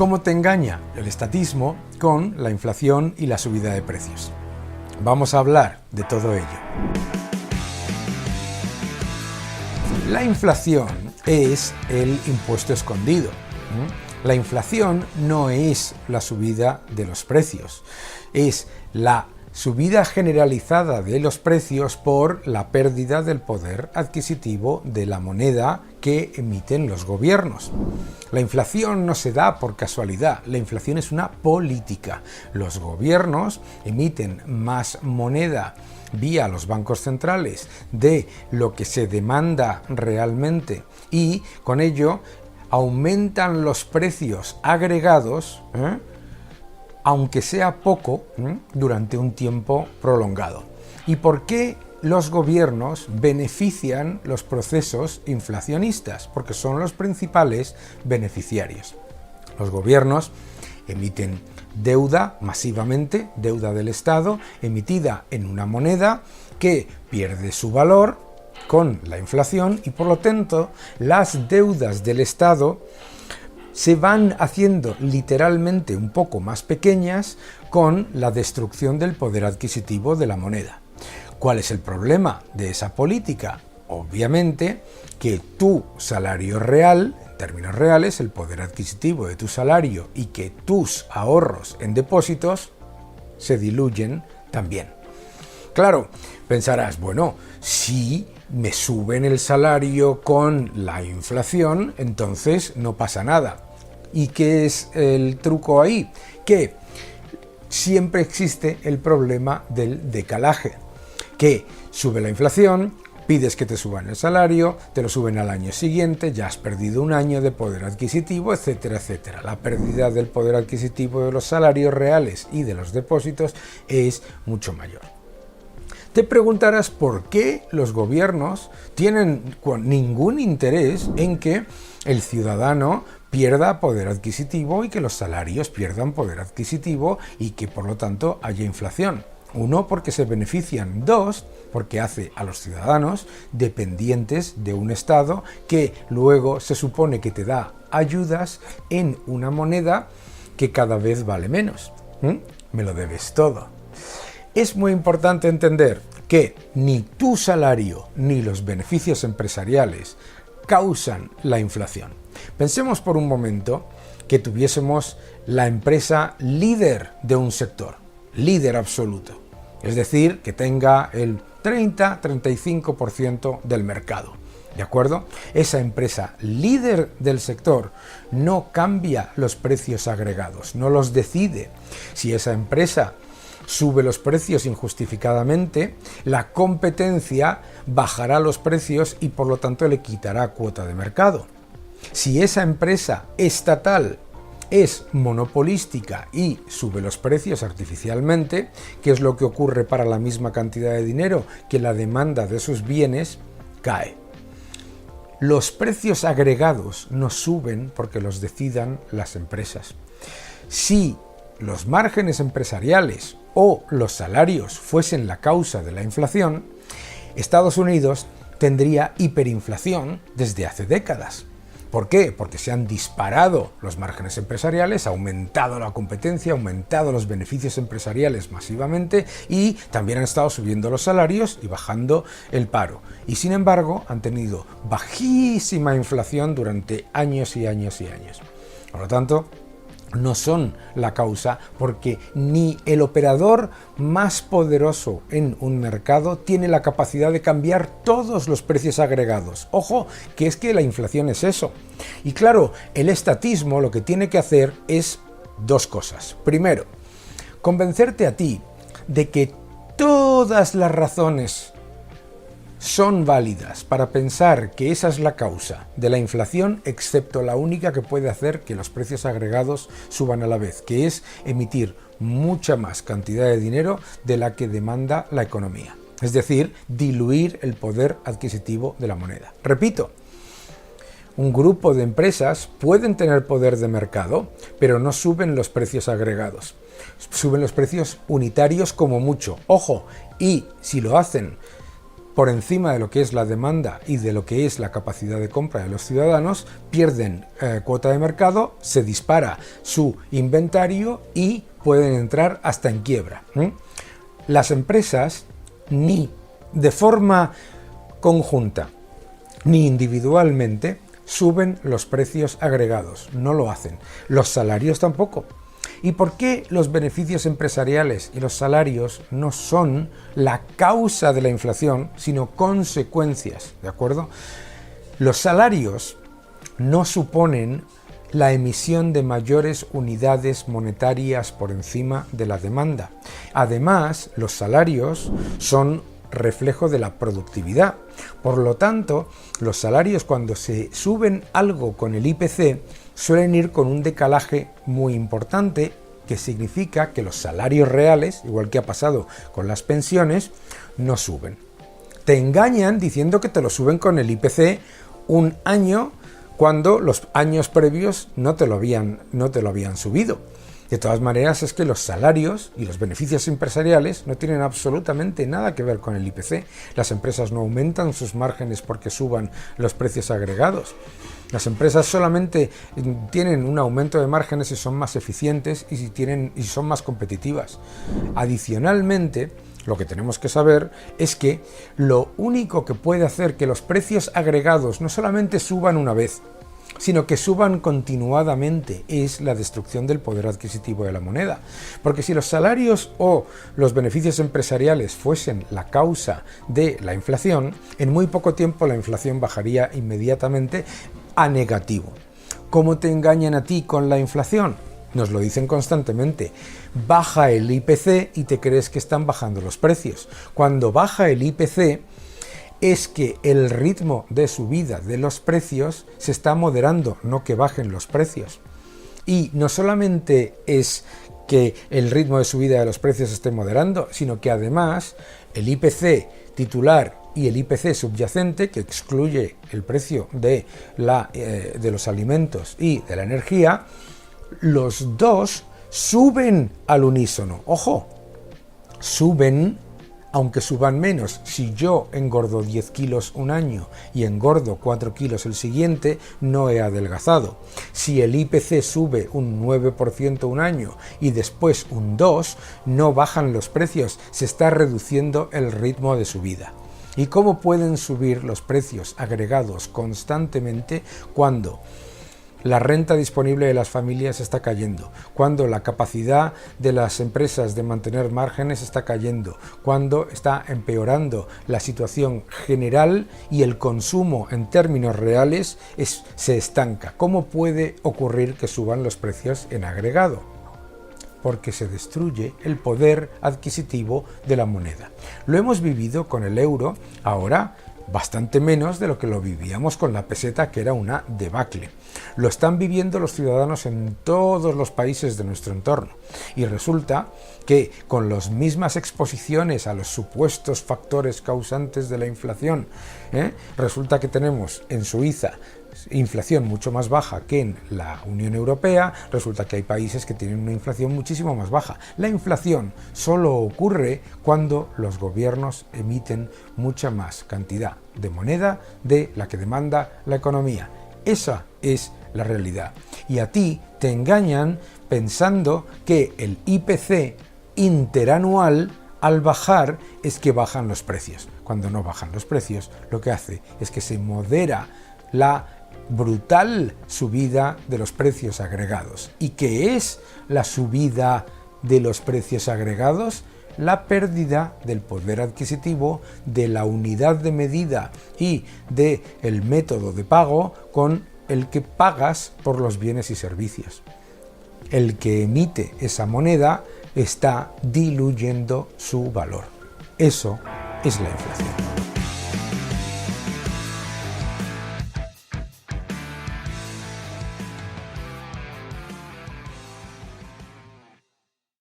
¿Cómo te engaña el estatismo con la inflación y la subida de precios? Vamos a hablar de todo ello. La inflación es el impuesto escondido. La inflación no es la subida de los precios, es la subida generalizada de los precios por la pérdida del poder adquisitivo de la moneda que emiten los gobiernos. La inflación no se da por casualidad, la inflación es una política. Los gobiernos emiten más moneda vía los bancos centrales de lo que se demanda realmente y con ello aumentan los precios agregados, aunque sea poco, durante un tiempo prolongado. ¿Y por qué los gobiernos benefician los procesos inflacionistas? Porque son los principales beneficiarios. Los gobiernos emiten deuda masivamente, deuda del Estado, emitida en una moneda que pierde su valor con la inflación y por lo tanto las deudas del Estado se van haciendo literalmente un poco más pequeñas con la destrucción del poder adquisitivo de la moneda. ¿Cuál es el problema de esa política? Obviamente que tu salario real, en términos reales, el poder adquisitivo de tu salario y que tus ahorros en depósitos se diluyen también. Claro, pensarás, bueno, si me suben el salario con la inflación, entonces no pasa nada. ¿Y qué es el truco ahí? Que siempre existe el problema del decalaje, que sube la inflación, pides que te suban el salario, te lo suben al año siguiente, ya has perdido un año de poder adquisitivo, etcétera, etcétera. La pérdida del poder adquisitivo de los salarios reales y de los depósitos es mucho mayor. Te preguntarás por qué los gobiernos tienen ningún interés en que el ciudadano pierda poder adquisitivo y que los salarios pierdan poder adquisitivo y que por lo tanto haya inflación. Uno, porque se benefician. Dos, porque hace a los ciudadanos dependientes de un Estado que luego se supone que te da ayudas en una moneda que cada vez vale menos. Me lo debes todo. Es muy importante entender que ni tu salario ni los beneficios empresariales causan la inflación. Pensemos por un momento que tuviésemos la empresa líder de un sector, líder absoluto, es decir, que tenga el 30-35% del mercado. ¿De acuerdo? Esa empresa líder del sector no cambia los precios agregados, no los decide. Si esa empresa sube los precios injustificadamente, la competencia bajará los precios y por lo tanto le quitará cuota de mercado. Si esa empresa estatal es monopolística y sube los precios artificialmente, ¿qué es lo que ocurre para la misma cantidad de dinero? Que la demanda de sus bienes cae. Los precios agregados no suben porque los decidan las empresas. Si los márgenes empresariales o los salarios fuesen la causa de la inflación, Estados Unidos tendría hiperinflación desde hace décadas. ¿Por qué? Porque se han disparado los márgenes empresariales, ha aumentado la competencia, ha aumentado los beneficios empresariales masivamente y también han estado subiendo los salarios y bajando el paro. Y sin embargo han tenido bajísima inflación durante años y años y años. Por lo tanto, no son la causa porque ni el operador más poderoso en un mercado tiene la capacidad de cambiar todos los precios agregados. Ojo, que es que la inflación es eso. Y claro, el estatismo lo que tiene que hacer es dos cosas. Primero, convencerte a ti de que todas las razones son válidas para pensar que esa es la causa de la inflación, excepto la única que puede hacer que los precios agregados suban a la vez, que es emitir mucha más cantidad de dinero de la que demanda la economía. Es decir, diluir el poder adquisitivo de la moneda. Repito, un grupo de empresas pueden tener poder de mercado, pero no suben los precios agregados. Suben los precios unitarios como mucho. Ojo, y si lo hacen por encima de lo que es la demanda y de lo que es la capacidad de compra de los ciudadanos, pierden cuota de mercado, se dispara su inventario y pueden entrar hasta en quiebra. Las empresas, ni de forma conjunta ni individualmente, suben los precios agregados, no lo hacen. Los salarios tampoco. ¿Y por qué los beneficios empresariales y los salarios no son la causa de la inflación, sino consecuencias? ¿De acuerdo? Los salarios no suponen la emisión de mayores unidades monetarias por encima de la demanda. Además, los salarios son reflejo de la productividad. Por lo tanto, los salarios, cuando se suben algo con el IPC, suelen ir con un decalaje muy importante, que significa que los salarios reales, igual que ha pasado con las pensiones, no suben. Te engañan diciendo que te lo suben con el IPC un año cuando los años previos no te lo habían subido. De todas maneras, es que los salarios y los beneficios empresariales no tienen absolutamente nada que ver con el IPC. Las empresas no aumentan sus márgenes porque suban los precios agregados. Las empresas solamente tienen un aumento de márgenes si son más eficientes y si son más competitivas. Adicionalmente, lo que tenemos que saber es que lo único que puede hacer que los precios agregados no solamente suban una vez, sino que suban continuadamente, es la destrucción del poder adquisitivo de la moneda. Porque si los salarios o los beneficios empresariales fuesen la causa de la inflación, en muy poco tiempo la inflación bajaría inmediatamente a negativo. ¿Cómo te engañan a ti con la inflación? Nos lo dicen constantemente. Baja el IPC y te crees que están bajando los precios. Cuando baja el IPC, es que el ritmo de subida de los precios se está moderando, no que bajen los precios. Y no solamente es que el ritmo de subida de los precios se esté moderando, sino que además el IPC titular y el IPC subyacente, que excluye el precio de los alimentos y de la energía, los dos suben al unísono. ¡Ojo! Suben, aunque suban menos. Si yo engordo 10 kilos un año y engordo 4 kilos el siguiente, no he adelgazado. Si el IPC sube un 9% un año y después un 2%, no bajan los precios, se está reduciendo el ritmo de subida. ¿Y cómo pueden subir los precios agregados constantemente cuando la renta disponible de las familias está cayendo, cuando la capacidad de las empresas de mantener márgenes está cayendo, cuando está empeorando la situación general y el consumo en términos reales se estanca? ¿Cómo puede ocurrir que suban los precios en agregado? Porque se destruye el poder adquisitivo de la moneda. Lo hemos vivido con el euro, ahora bastante menos de lo que lo vivíamos con la peseta, que era una debacle. Lo están viviendo los ciudadanos en todos los países de nuestro entorno. Y resulta que con las mismas exposiciones a los supuestos factores causantes de la inflación, resulta que tenemos en Suiza inflación mucho más baja que en la Unión Europea, resulta que hay países que tienen una inflación muchísimo más baja. La inflación solo ocurre cuando los gobiernos emiten mucha más cantidad de moneda de la que demanda la economía. Esa es la realidad. Y a ti te engañan pensando que el IPC interanual, al bajar, es que bajan los precios. Cuando no bajan los precios, lo que hace es que se modera la brutal subida de los precios agregados. ¿Y qué es la subida de los precios agregados? La pérdida del poder adquisitivo, de la unidad de medida y del método de pago con el que pagas por los bienes y servicios. El que emite esa moneda está diluyendo su valor. Eso es la inflación.